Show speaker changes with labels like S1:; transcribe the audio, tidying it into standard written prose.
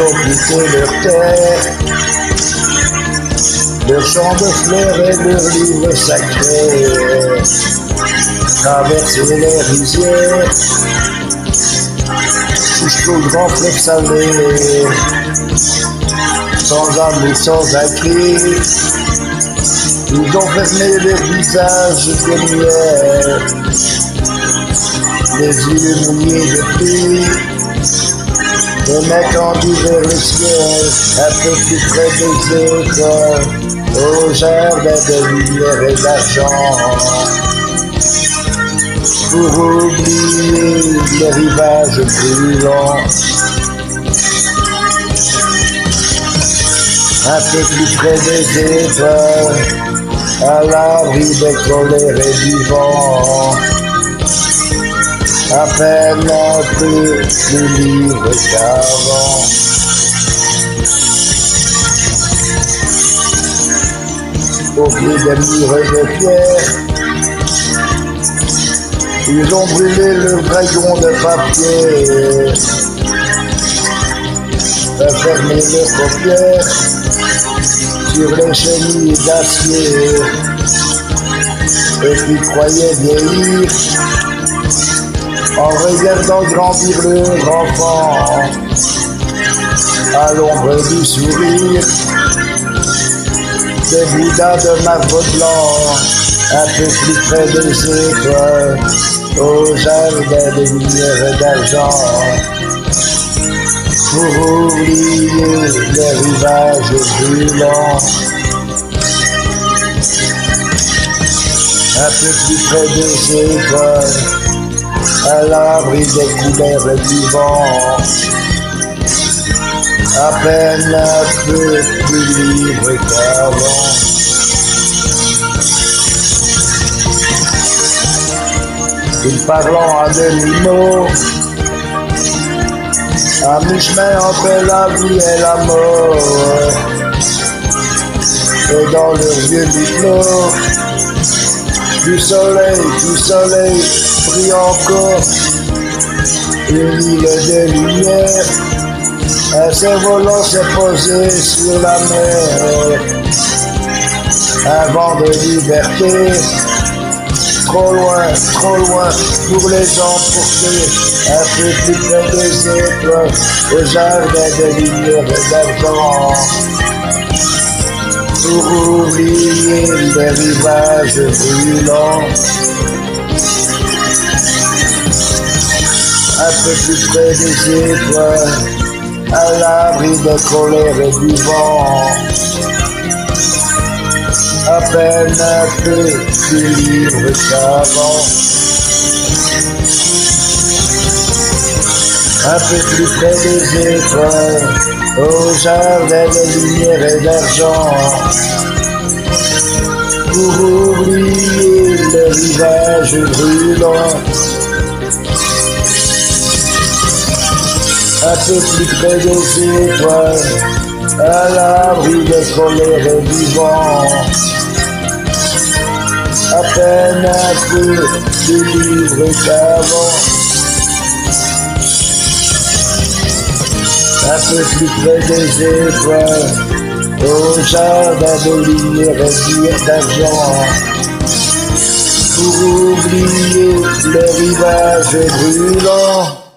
S1: ils ont quitté leur terre, leur champ de fleurs et leur livre sacré, traverser les rizières, jusqu'au grand fleuve salé, sans amour, sans un cri, ils ont fermé leur visage de lumière, les yeux mouillés de pluie, et m'étendus vers le ciel, un peu plus près des étoiles, au jardin de lumière et d'argent, pour oublier les rivages brûlants. Un peu plus près des étoiles, à l'abri des colères et du vent, à peine un peu plus libre qu'avant. Au pied des murs de pierre, ils ont brûlé le dragon de papier, fermé leurs paupières sur les chenilles d'acier, et puis croyaient vieillir en regardant grandir leur enfant à l'ombre du sourire des bouddhas de marbre blanc, un peu plus près des étoiles, au jardin de lumière et d'argent, pour oublier les rivages brûlants. Un peu plus près des étoiles, à l'abri des couleurs du vent, à peine un peu plus libre qu'avant. Ils parlant à demi-mot, à mi-chemin entre la vie et la mort, et dans leurs yeux mi-clos, du soleil brille encore, une île de lumière, un cerf-volant s'est posé sur la mer, un vent de liberté, trop loin pour les emporter, un peu plus près des étoiles, au jardin de lumière et d'argent, pour oublier les rivages brûlants. Un peu plus près des étoiles, à l'abri des colères et du vent, à peine un peu plus libre qu'avant. Un peu plus près des étoiles, au jardin de lumière et d'argent, pour oublier les rivages brûlants. Un peu plus près des étoiles, à l'abri des colères et du vent, à peine un peu plus libre qu'avant. Un peu plus près des étoiles, au jardin de lumière et d'argent, pour oublier les rivages brûlants.